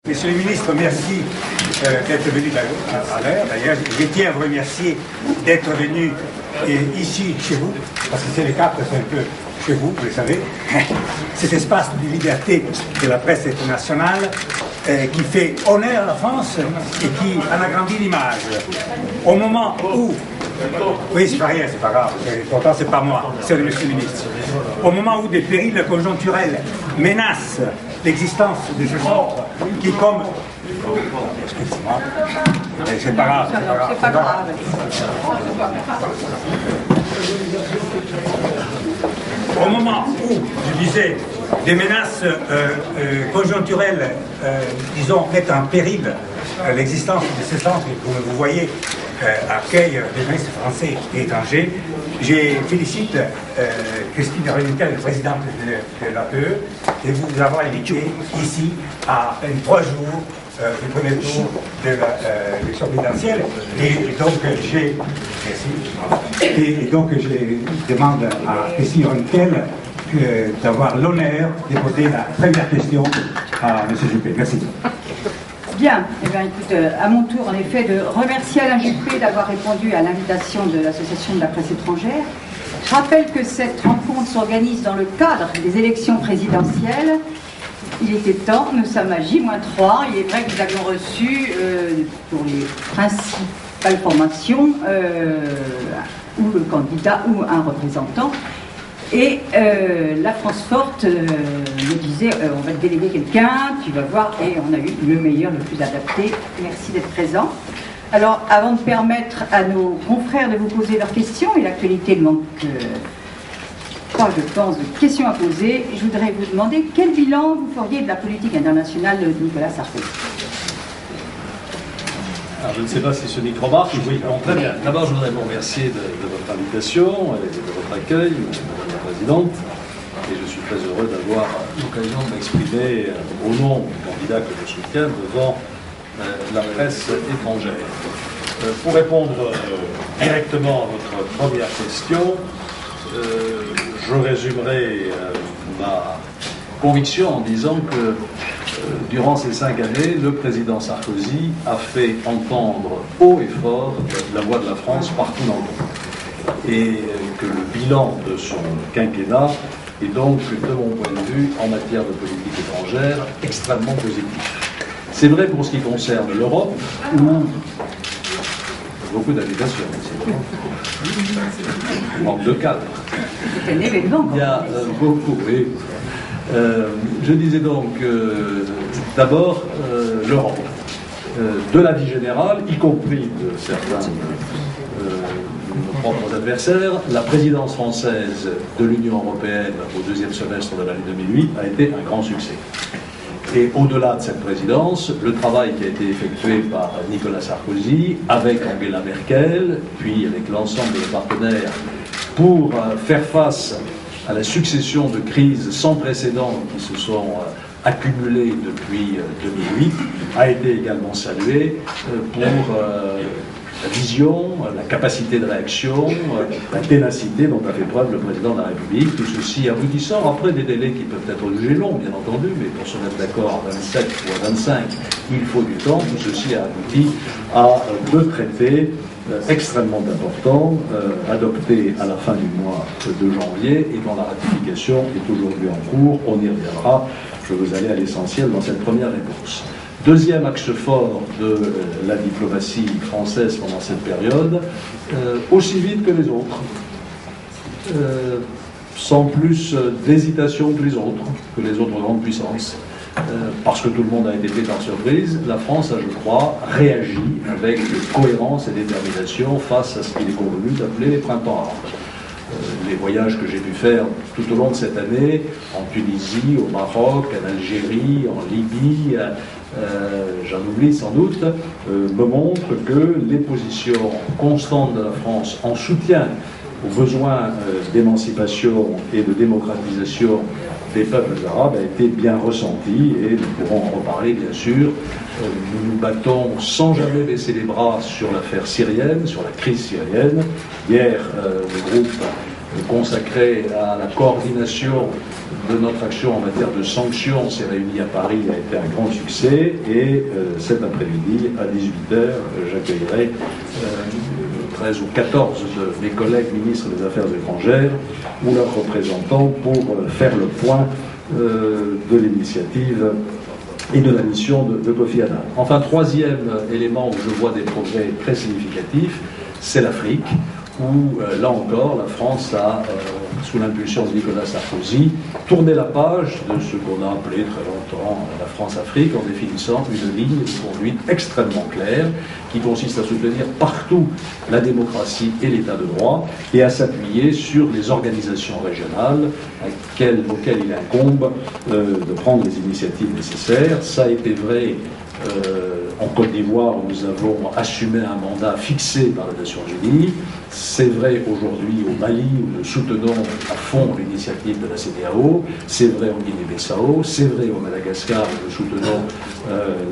Monsieur le ministre, merci d'être venu à l'heure. D'ailleurs, je tiens à vous remercier d'être venu ici, chez vous, parce que c'est le cadre, c'est un peu chez vous, vous le savez, cet espace de liberté de la presse internationale qui fait honneur à la France et qui en agrandit l'image. Au moment où... Oui, c'est pas rien, c'est pas grave, pourtant c'est pas moi, c'est le monsieur le ministre. Au moment où des périls conjoncturels menacent l'existence de ce centre qui, comme... Excusez-moi, c'est pas grave, c'est pas grave. Au moment où, je disais, des menaces conjoncturelles, disons, mettent en péril l'existence de ce centre, comme vous voyez, accueille des journalistes français et étrangers, je félicite Christine Renutel, présidente de l'APE, de vous avoir invité ici à 3 jours du premier tour de l'élection présidentielle. Et donc, je demande à Christine Renutel d'avoir l'honneur de poser la première question à M. Juppé. Merci. Bien, eh bien écoute, à mon tour en effet de remercier Alain Juppé d'avoir répondu à l'invitation de l'Association de la presse étrangère. Je rappelle que cette rencontre s'organise dans le cadre des élections présidentielles. Il était temps, nous sommes à J-3, il est vrai que nous avions reçu pour les principales formations ou le candidat ou un représentant. Et la France Forte me disait on va te déléguer quelqu'un, tu vas voir, et on a eu le meilleur, le plus adapté. Merci d'être présent. Alors, avant de permettre à nos confrères de vous poser leurs questions, et l'actualité ne manque pas, je pense, de questions à poser, je voudrais vous demander quel bilan vous feriez de la politique internationale de Nicolas Sarkozy. Alors, je ne sais pas si ce micro marche. Oui, très bien. D'abord, je voudrais vous remercier de votre invitation et de votre accueil, Madame la Présidente. Et je suis très heureux d'avoir l'occasion de m'exprimer au nom du candidat que je soutiens devant la presse étrangère. Pour répondre directement à votre première question, je résumerai ma conviction en disant que durant ces 5 années, le président Sarkozy a fait entendre haut et fort la voix de la France partout dans le monde. Et que le bilan de son quinquennat est donc, de mon point de vue, en matière de politique étrangère, extrêmement positif. C'est vrai pour ce qui concerne l'Europe, où beaucoup d'invitation. Manque de cadre. Il y a beaucoup, oui. Je disais donc d'abord l'Europe, de la vie générale, y compris de certains de nos propres adversaires. La présidence française de l'Union européenne au 2e semestre de l'année 2008 a été un grand succès. Et au-delà de cette présidence, le travail qui a été effectué par Nicolas Sarkozy, avec Angela Merkel, puis avec l'ensemble des partenaires, pour faire face à la succession de crises sans précédent qui se sont accumulées depuis 2008, a été également salué pour la vision, la capacité de réaction, la ténacité dont a fait preuve le président de la République, tout ceci aboutissant après des délais qui peuvent être jugés longs, bien entendu, mais pour se mettre d'accord à 27 ou à 25, il faut du temps. Tout ceci a abouti à 2 traités extrêmement importants, adoptés à la fin du mois de janvier et dont la ratification est aujourd'hui en cours. On y reviendra. Je veux aller à l'essentiel dans cette première réponse. Deuxième axe fort de la diplomatie française pendant cette période, aussi vite que les autres, sans plus d'hésitation que les autres grandes puissances, parce que tout le monde a été pris par surprise, la France a, je crois, réagi avec cohérence et détermination face à ce qu'il est convenu d'appeler les printemps arabes. Les voyages que j'ai pu faire tout au long de cette année, en Tunisie, au Maroc, en Algérie, en Libye, j'en oublie sans doute, me montrent que les positions constantes de la France en soutien aux besoins d'émancipation et de démocratisation des peuples arabes a été bien ressentie, et nous pourrons en reparler bien sûr. Nous nous battons sans jamais baisser les bras sur l'affaire syrienne, sur la crise syrienne. Hier, le groupe consacré à la coordination de notre action en matière de sanctions s'est réuni à Paris, a été un grand succès. Et cet après-midi, à 18h, j'accueillerai 13 ou 14 de mes collègues ministres des Affaires étrangères ou leurs représentants pour faire le point de l'initiative et de la mission de Kofi Annan. Enfin, troisième élément où je vois des progrès très significatifs, c'est l'Afrique, où, là encore, la France a, sous l'impulsion de Nicolas Sarkozy, tourné la page de ce qu'on a appelé très longtemps la France-Afrique, en définissant une ligne de conduite extrêmement claire, qui consiste à soutenir partout la démocratie et l'état de droit, et à s'appuyer sur les organisations régionales auxquelles il incombe de prendre les initiatives nécessaires. Ça a été vrai en Côte d'Ivoire, où nous avons assumé un mandat fixé par les Nations Unies. C'est vrai aujourd'hui au Mali, où nous soutenons à fond l'initiative de la CEDEAO. C'est vrai en Guinée-Bissau. C'est vrai au Madagascar, où nous soutenons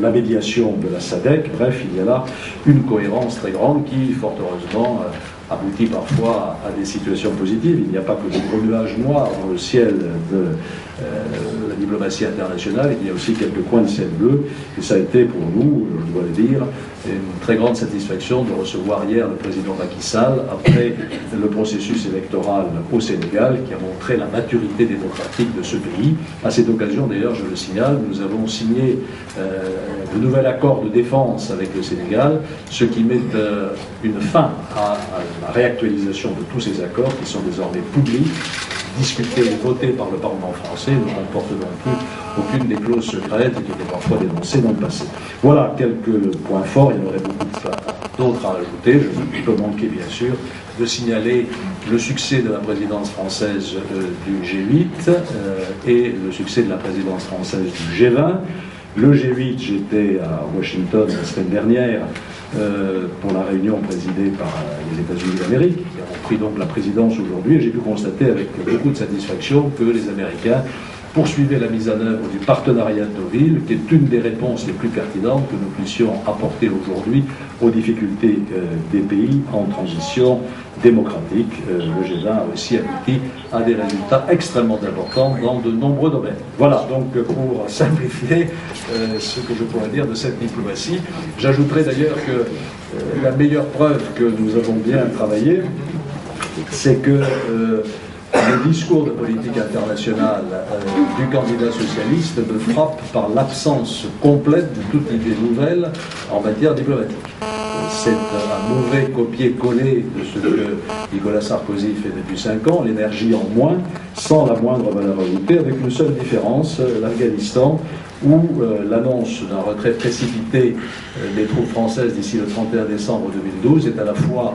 la médiation de la SADC. Bref, il y a là une cohérence très grande qui, fort heureusement, aboutit parfois à des situations positives. Il n'y a pas que de gros nuages noirs dans le ciel de la diplomatie internationale, il y a aussi quelques coins de ciel bleu, et ça a été pour nous, je dois le dire, une très grande satisfaction de recevoir hier le président Macky Sall après le processus électoral au Sénégal qui a montré la maturité démocratique de ce pays. À cette occasion, d'ailleurs, je le signale, nous avons signé de nouvel accord de défense avec le Sénégal, ce qui met une fin à la réactualisation de tous ces accords qui sont désormais publics, discutés et votés par le Parlement français, ne comportent non plus aucune des clauses secrètes qui étaient parfois dénoncées dans le passé. Voilà quelques points forts, il y en aurait beaucoup d'autres à ajouter. Je peux manquer bien sûr de signaler le succès de la présidence française du G8 et le succès de la présidence française du G20. Le G8, j'étais à Washington la semaine dernière pour la réunion présidée par les États-Unis d'Amérique, qui ont pris donc la présidence aujourd'hui, et j'ai pu constater avec beaucoup de satisfaction que les Américains poursuivaient la mise en œuvre du partenariat de Deauville, qui est une des réponses les plus pertinentes que nous puissions apporter aujourd'hui aux difficultés des pays en transition démocratique. Le G20 a aussi abouti à des résultats extrêmement importants dans de nombreux domaines. Voilà, donc pour simplifier ce que je pourrais dire de cette diplomatie, j'ajouterai d'ailleurs que la meilleure preuve que nous avons bien travaillé, c'est que le discours de politique internationale du candidat socialiste me frappe par l'absence complète de toute idée nouvelle en matière diplomatique. C'est un mauvais copier-coller de ce que Nicolas Sarkozy fait depuis 5 ans, l'énergie en moins, sans la moindre valeur ajoutée, avec une seule différence, l'Afghanistan, où l'annonce d'un retrait précipité des troupes françaises d'ici le 31 décembre 2012 est à la fois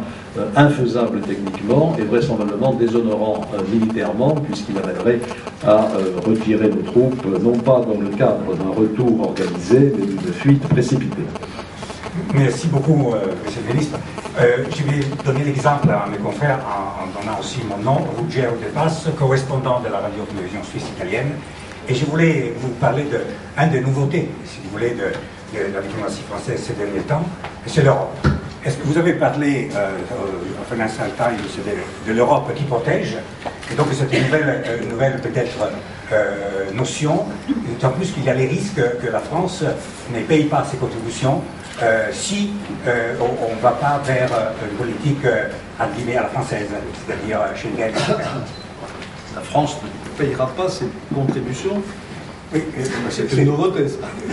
infaisable techniquement et vraisemblablement déshonorant militairement, puisqu'il amènerait à retirer nos troupes, non pas dans le cadre d'un retour organisé, mais d'une fuite précipitée. Merci beaucoup, Monsieur le ministre. Je vais donner l'exemple à mes confrères en donnant aussi mon nom, Ruggero De Pass, correspondant de la radio-télévision suisse italienne. Et je voulais vous parler d'une des nouveautés, si vous voulez, de la diplomatie française ces derniers temps, c'est l'Europe. Est-ce que vous avez parlé au Financial Times de l'Europe qui protège? Et donc c'est une nouvelle peut-être notion, d'autant plus qu'il y a les risques que la France ne paye pas ses contributions si on ne va pas vers une politique à la française, c'est-à-dire Schengen. La France ne payera pas ses contributions. Oui, c'est une nouveauté.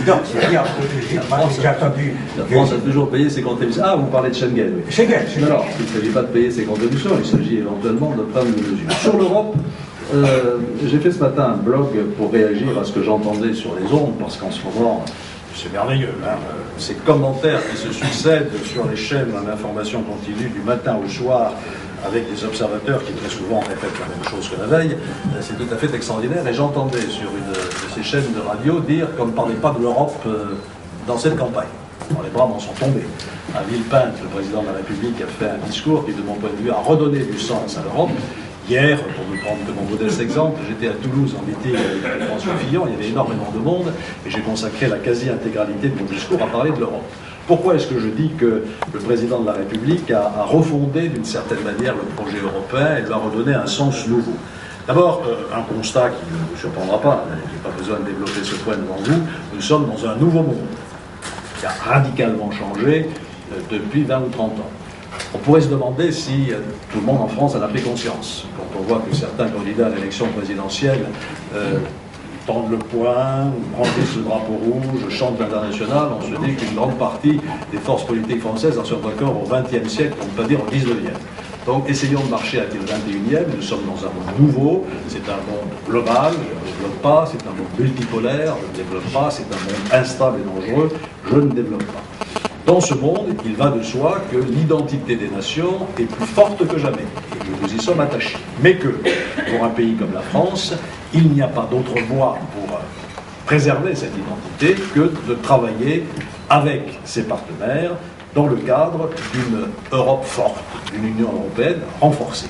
Non, c'est-à-dire, j'ai entendu. La France a toujours payé ses contributions. Ah, vous parlez de Schengen, oui. Schengen. Alors, il ne s'agit pas de payer ses contributions, il s'agit éventuellement de prendre une mesure. Sur l'Europe, j'ai fait ce matin un blog pour réagir à ce que j'entendais sur les ondes, parce qu'en ce moment, c'est merveilleux, hein, ces commentaires qui se succèdent sur les chaînes d'information continue du matin au soir, avec des observateurs qui très souvent répètent la même chose que la veille, c'est tout à fait extraordinaire. Et j'entendais sur une de ces chaînes de radio dire qu'on ne parlait pas de l'Europe dans cette campagne. Alors, les bras m'en sont tombés. À Villepinte, le président de la République a fait un discours qui, de mon point de vue, a redonné du sens à l'Europe. Hier, pour ne prendre que mon modeste exemple, j'étais à Toulouse en meeting avec François Fillon, il y avait énormément de monde, et j'ai consacré la quasi-intégralité de mon discours à parler de l'Europe. Pourquoi est-ce que je dis que le président de la République a refondé d'une certaine manière le projet européen et lui a redonné un sens nouveau? D'abord, un constat qui ne vous surprendra pas, je n'ai pas besoin de développer ce point devant vous, nous sommes dans un nouveau monde qui a radicalement changé depuis 20 ou 30 ans. On pourrait se demander si tout le monde en France en a pris conscience. Quand on voit que certains candidats à l'élection présidentielle tendent le poing, brandissent le drapeau rouge, chantent l'international, on se dit qu'une grande partie des forces politiques françaises en sont encore au XXe siècle, pour ne pas dire au XIXe. Donc essayons de marcher avec le XXIe, nous sommes dans un monde nouveau, c'est un monde global, je ne développe pas, c'est un monde multipolaire, je ne développe pas, c'est un monde instable et dangereux, je ne développe pas. Dans ce monde, il va de soi que l'identité des nations est plus forte que jamais, et que nous y sommes attachés. Mais que, pour un pays comme la France, il n'y a pas d'autre voie pour préserver cette identité que de travailler avec ses partenaires dans le cadre d'une Europe forte, d'une Union européenne renforcée.